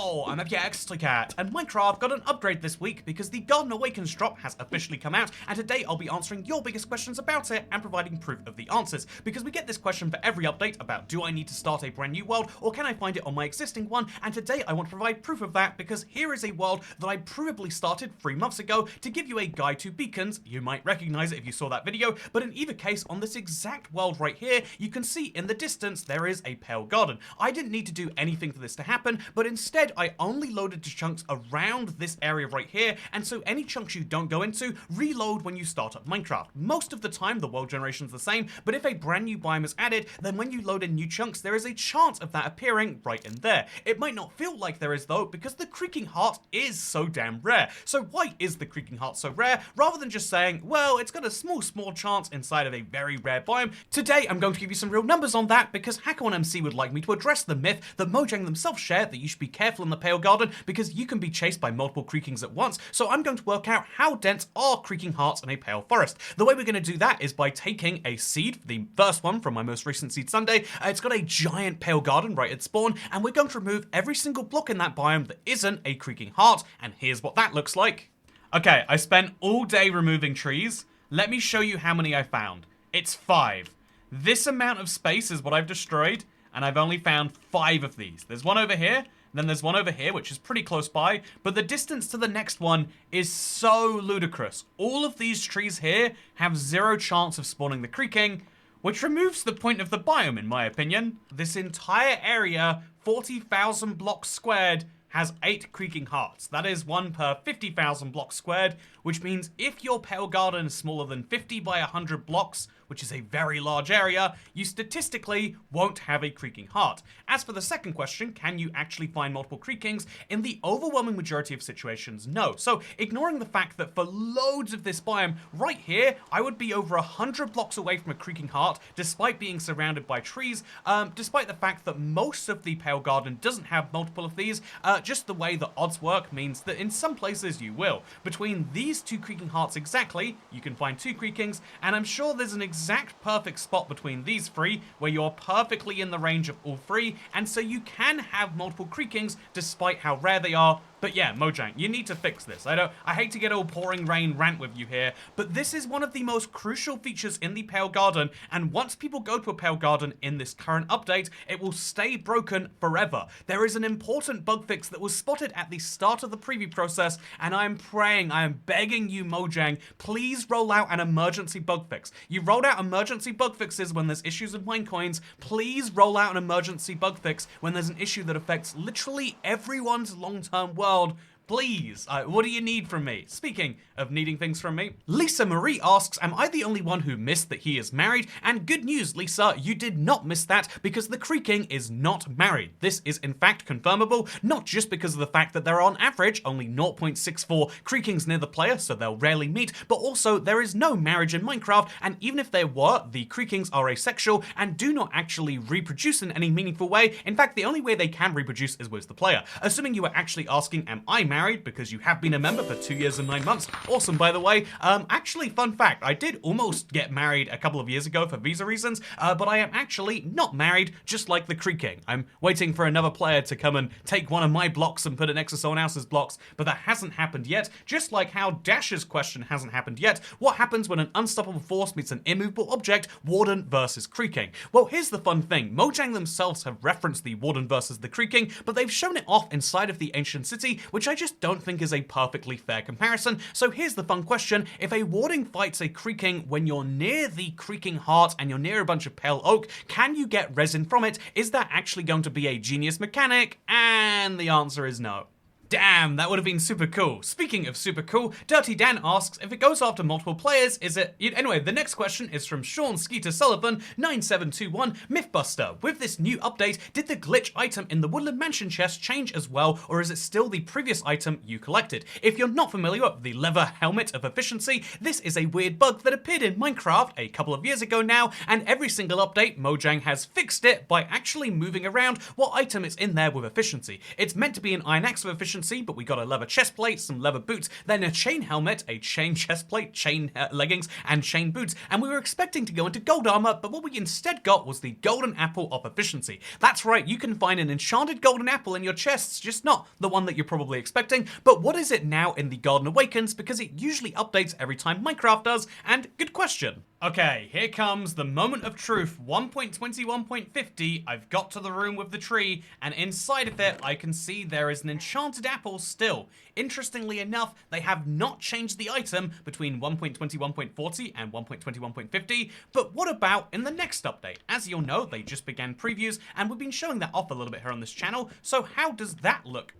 Yo, I'm Cat, and Minecraft got an upgrade this week because the Garden Awakens drop has officially come out, and today I'll be answering your biggest questions about it and providing proof of the answers, because we get this question for every update about do I need to start a brand new world or can I find it on my existing one, and today I want to provide proof of that because here is a world that I provably started 3 months ago to give you a guide to beacons. You might recognize it if you saw that video, but in either case, on this exact world right here, you can see in the distance there is a pale garden. I didn't need to do anything for this to happen, but instead I only loaded to chunks around this area right here, and so any chunks you don't go into, reload when you start up Minecraft. Most of the time the world generation is the same, but if a brand new biome is added, then when you load in new chunks, there is a chance of that appearing right in there. It might not feel like there is though, because the Creaking Heart is so damn rare. So why is the Creaking Heart so rare? Rather than just saying, well, it's got a small chance inside of a very rare biome, today I'm going to give you some real numbers on that, because Hacker1MC would like me to address the myth that Mojang themselves share that you should be careful in the Pale Garden because you can be chased by multiple Creakings at once. So I'm going to work out how dense are Creaking Hearts in a Pale Forest. The way we're going to do that is by taking a seed, the first one from my most recent Seed Sunday. It's got a giant Pale Garden right at spawn, and we're going to remove every single block in that biome that isn't a Creaking Heart, and here's what that looks like. Okay, I spent all day removing trees. Let me show you how many I found. It's 5. This amount of space is what I've destroyed, and I've only found 5 of these. There's one over here, then there's one over here, which is pretty close by, but the distance to the next one is so ludicrous. All of these trees here have 0 chance of spawning the Creaking, which removes the point of the biome, in my opinion. This entire area, 40,000 blocks squared, has 8 Creaking Hearts. That is 1 per 50,000 blocks squared, which means if your Pale Garden is smaller than 50 by 100 blocks, which is a very large area, you statistically won't have a Creaking Heart. As for the second question, can you actually find multiple Creakings? In the overwhelming majority of situations, no. So ignoring the fact that for loads of this biome, right here, I would be over 100 blocks away from a Creaking Heart, despite being surrounded by trees, despite the fact that most of the Pale Garden doesn't have multiple of these, just the way the odds work means that in some places you will. Between these 2 Creaking Hearts exactly, you can find 2 Creakings, and I'm sure there's an exact perfect spot between these 3 where you're perfectly in the range of all 3, and so you can have multiple Creakings despite how rare they are. But yeah, Mojang, you need to fix this. I hate to get all pouring rain rant with you here, but this is one of the most crucial features in the Pale Garden, and once people go to a Pale Garden in this current update, it will stay broken forever. There is an important bug fix that was spotted at the start of the preview process, and I am praying, I am begging you, Mojang, please roll out an emergency bug fix. You rolled out emergency bug fixes when there's issues with Minecoins. Please roll out an emergency bug fix when there's an issue that affects literally everyone's long-term world. Please, what do you need from me? Speaking of needing things from me, Lisa Marie asks, am I the only one who missed that he is married? And good news, Lisa, you did not miss that because the Creaking is not married. This is in fact confirmable, not just because of the fact that there are on average only 0.64 Creakings near the player, so they'll rarely meet, but also there is no marriage in Minecraft, and even if there were, the Creakings are asexual and do not actually reproduce in any meaningful way. In fact, the only way they can reproduce is with the player. Assuming you were actually asking, am I married? Because you have been a member for 2 years and 9 months. Awesome, by the way. Actually, fun fact, I did almost get married a couple of years ago for visa reasons, but I am actually not married, just like the Creaking. I'm waiting for another player to come and take one of my blocks and put it next to someone else's blocks, but that hasn't happened yet, just like how Dash's question hasn't happened yet. What happens when an unstoppable force meets an immovable object, Warden versus Creaking? Well, here's the fun thing. Mojang themselves have referenced the Warden versus the Creaking, but they've shown it off inside of the Ancient City, which I just don't think is a perfectly fair comparison. So here's the fun question. If a Warding fights a Creaking when you're near the Creaking Heart and you're near a bunch of pale oak, can you get resin from it? Is that actually going to be a genius mechanic? And the answer is no. Damn, that would have been super cool. Speaking of super cool, Dirty Dan asks, if it goes after multiple players, is it... Anyway, the next question is from Sean Skeeter Sullivan, 9721, Mythbuster. With this new update, did the glitch item in the Woodland Mansion chest change as well, or is it still the previous item you collected? If you're not familiar with the leather helmet of efficiency, this is a weird bug that appeared in Minecraft a couple of years ago now, and every single update, Mojang has fixed it by actually moving around what item is in there with efficiency. It's meant to be an Iron Axe with efficiency, efficiency, but we got a leather chest plate, some leather boots, then a chain helmet, a chain chest plate, chain leggings, and chain boots, and we were expecting to go into gold armor, but what we instead got was the golden apple of efficiency. That's right, you can find an enchanted golden apple in your chests, just not the one that you're probably expecting. But what is it now in the Garden Awakens, because it usually updates every time Minecraft does? And good question. Okay, here comes the moment of truth. 1.21.50, I've got to the room with the tree, and inside of it, I can see there is an enchanted apple still. Interestingly enough, they have not changed the item between 1.21.40 and 1.21.50, but what about in the next update? As you'll know, they just began previews, and we've been showing that off a little bit here on this channel, so how does that look?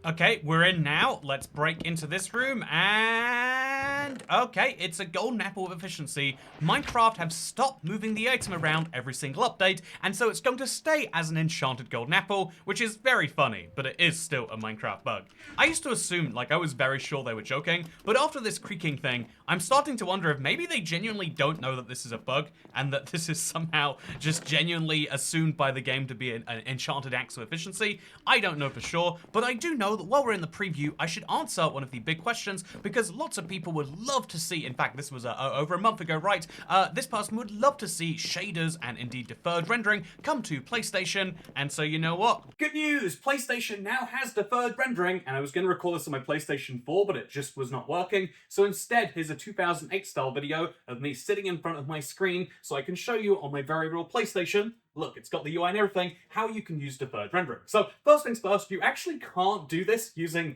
Okay, we're in now. Let's break into this room, and okay, it's a golden apple of efficiency. Minecraft have stopped moving the item around every single update, and so it's going to stay as an enchanted golden apple, which is very funny, but it is still a Minecraft bug. I used to assume, like, I was very sure they were joking, but after this creaking thing, I'm starting to wonder if maybe they genuinely don't know that this is a bug, and that this is somehow just genuinely assumed by the game to be an enchanted axe of efficiency. I don't know for sure, but I do know that while we're in the preview, I should answer one of the big questions, because lots of people would love to see, in fact, this was over a month ago, right? This person would love to see shaders and indeed deferred rendering come to PlayStation, and so you know what? Good news! PlayStation now has deferred rendering, and I was going to record this on my PlayStation 4, but it just was not working, so instead, here's a 2008 style video of me sitting in front of my screen, so I can show you on my very real PlayStation. Look, it's got the UI and everything, how you can use deferred rendering. So first things first, you actually can't do this using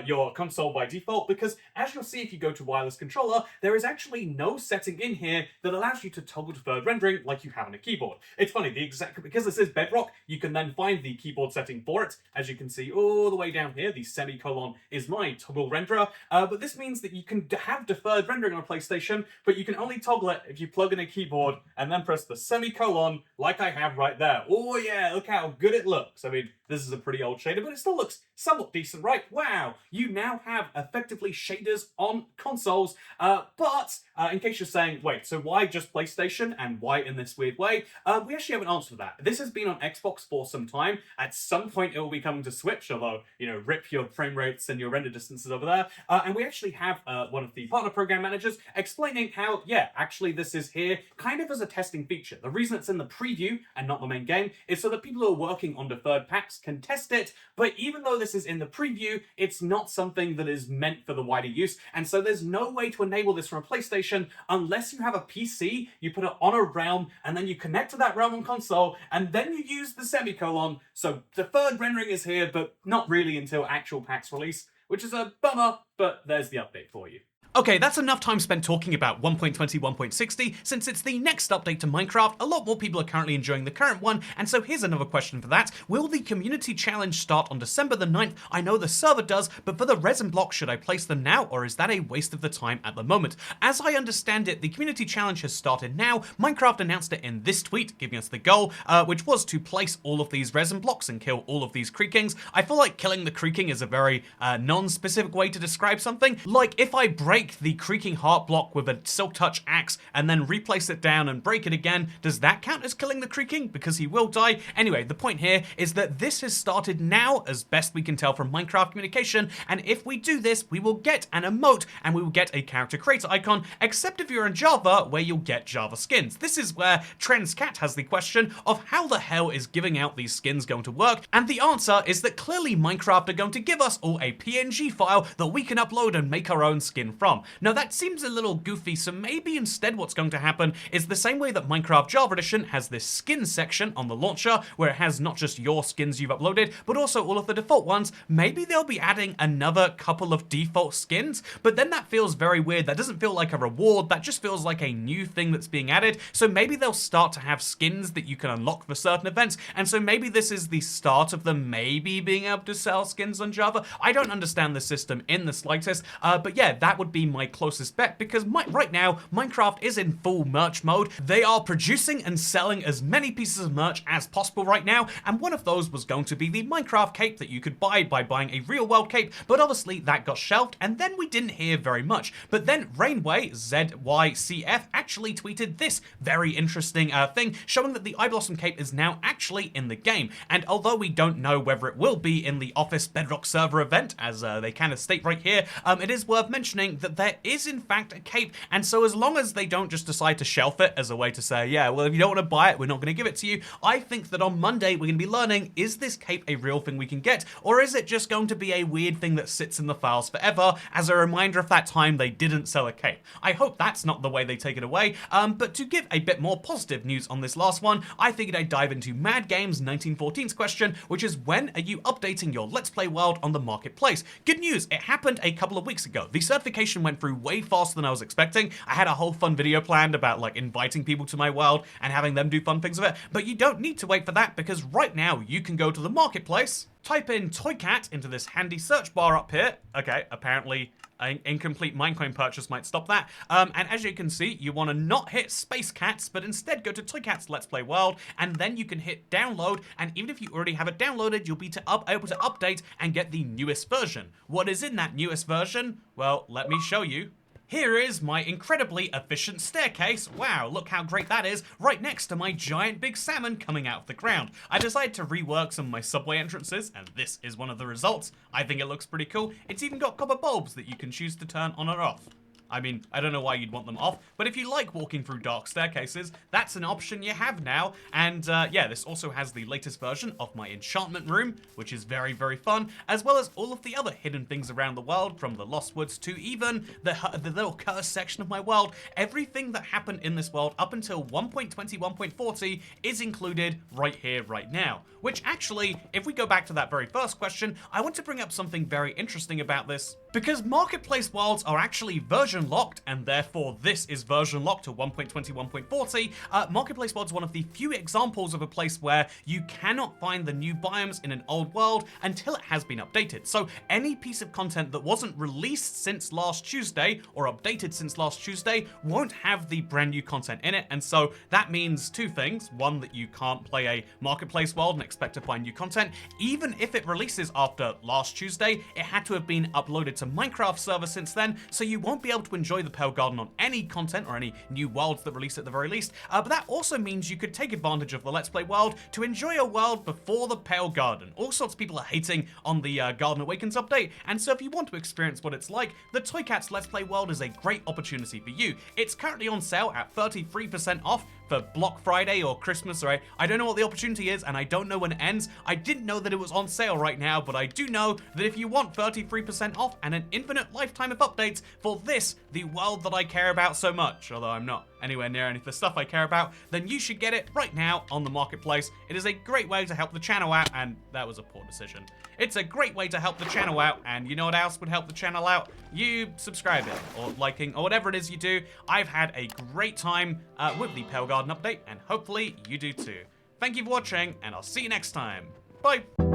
your console by default, because as you'll see if you go to wireless controller, there is actually no setting in here that allows you to toggle deferred rendering like you have on a keyboard. It's funny, because this is Bedrock, you can then find the keyboard setting for it. As you can see all the way down here, the semicolon is my toggle renderer, but this means that you can have deferred rendering on a PlayStation, but you can only toggle it if you plug in a keyboard and then press the semicolon like I have right there. Oh yeah, look how good it looks. I mean, this is a pretty old shader, but it still looks somewhat decent, right? Wow, you now have effectively shaders on consoles, but in case you're saying, wait, so why just PlayStation and why in this weird way? We actually have an answer to that. This has been on Xbox for some time. At some point it will be coming to Switch, although, you know, rip your frame rates and your render distances over there. And we actually have one of the partner program managers explaining how, yeah, actually this is here kind of as a testing feature. The reason it's in the preview and not the main game is so that people who are working on deferred packs can test it, but even though this is in the preview, it's not something that is meant for the wider use, and so there's no way to enable this from a PlayStation unless you have a PC, you put it on a realm, and then you connect to that realm on console, and then you use the semicolon. So deferred rendering is here, but not really until actual packs release, which is a bummer, but there's the update for you. Okay, that's enough time spent talking about 1.20, 1.60, since it's the next update to Minecraft. A lot more people are currently enjoying the current one, and so here's another question for that. Will the community challenge start on December the 9th? I know the server does, but for the resin blocks, should I place them now, or is that a waste of the time at the moment? As I understand it, the community challenge has started now. Minecraft announced it in this tweet, giving us the goal, which was to place all of these resin blocks and kill all of these creakings. I feel like killing the creaking is a very non-specific way to describe something. Like, if I break the creaking heart block with a silk touch axe and then replace it down and break it again, does that count as killing the creaking? Because he will die. Anyway, the point here is that this has started now, as best we can tell from Minecraft communication, and if we do this, we will get an emote and we will get a character creator icon, except if you're in Java, where you'll get Java skins. This is where TrensCat has the question of how the hell is giving out these skins going to work, and the answer is that clearly Minecraft are going to give us all a PNG file that we can upload and make our own skin from. Now that seems a little goofy, so maybe instead what's going to happen is the same way that Minecraft Java Edition has this skin section on the launcher, where it has not just your skins you've uploaded, but also all of the default ones. Maybe they'll be adding another couple of default skins, but then that feels very weird. That doesn't feel like a reward, that just feels like a new thing that's being added. So maybe they'll start to have skins that you can unlock for certain events, and so maybe this is the start of them maybe being able to sell skins on Java. I don't understand the system in the slightest, but yeah, that would be be my closest bet because right now, Minecraft is in full merch mode. They are producing and selling as many pieces of merch as possible right now, and one of those was going to be the Minecraft cape that you could buy by buying a real world cape, but obviously that got shelved, and then we didn't hear very much. But then Rainway, ZYCF, actually tweeted this very interesting thing, showing that the Eye Blossom cape is now actually in the game. And although we don't know whether it will be in the Office Bedrock server event, as they kind of state right here, it is worth mentioning that there is in fact a cape, and so as long as they don't just decide to shelf it as a way to say, yeah, well, if you don't want to buy it, we're not going to give it to you, I think that on Monday we're going to be learning, is this cape a real thing we can get, or is it just going to be a weird thing that sits in the files forever as a reminder of that time they didn't sell a cape? I hope that's not the way they take it away, but to give a bit more positive news on this last one, I figured I'd dive into Mad Games 1914's question, which is, when are you updating your Let's Play world on the marketplace? Good news, it happened a couple of weeks ago. The certification went through way faster than I was expecting. I had a whole fun video planned about like inviting people to my world and having them do fun things with it, but you don't need to wait for that because right now you can go to the marketplace, type in Toycat into this handy search bar up here. Okay, apparently an incomplete Minecoin purchase might stop that. And as you can see, you want to not hit Space Cats, but instead go to Toycat's Let's Play World, and then you can hit download, and even if you already have it downloaded, you'll be able to update and get the newest version. What is in that newest version? Well, let me show you. Here is my incredibly efficient staircase. Wow, look how great that is, right next to my giant big salmon coming out of the ground. I decided to rework some of my subway entrances, and this is one of the results. I think it looks pretty cool. It's even got copper bulbs that you can choose to turn on or off. I mean, I don't know why you'd want them off, but if you like walking through dark staircases, that's an option you have now. And yeah, this also has the latest version of my enchantment room, which is very, very fun, as well as all of the other hidden things around the world, from the Lost Woods to even the little cursed section of my world. Everything that happened in this world up until 1.20, 1.40 is included right here, right now. Which actually, if we go back to that very first question, I want to bring up something very interesting about this, because marketplace worlds are actually version locked, and therefore this is version locked to 1.20, 1.40. Marketplace world is one of the few examples of a place where you cannot find the new biomes in an old world until it has been updated. So any piece of content that wasn't released since last Tuesday or updated since last Tuesday won't have the brand new content in it, and so that means two things. One, that you can't play a marketplace world and expect to find new content. Even if it releases after last Tuesday, it had to have been uploaded to Minecraft server since then, so you won't be able to enjoy the Pale Garden on any content or any new worlds that release at the very least, but that also means you could take advantage of the Let's Play world to enjoy a world before the Pale Garden. All sorts of people are hating on the Garden Awakens update, and so if you want to experience what it's like, the Toycats Let's Play world is a great opportunity for you. It's currently on sale at 33% off for Block Friday or Christmas, or I don't know what the opportunity is, and I don't know when it ends. I didn't know that it was on sale right now, but I do know that if you want 33% off and an infinite lifetime of updates for this, the world that I care about so much, although I'm not anywhere near any of the stuff I care about, then you should get it right now on the marketplace. It is a great way to help the channel out, and that was a poor decision. It's a great way to help the channel out, and you know what else would help the channel out? You subscribing or liking or whatever it is you do. I've had a great time with the Pale Garden update, and hopefully you do too. Thank you for watching, and I'll see you next time. Bye!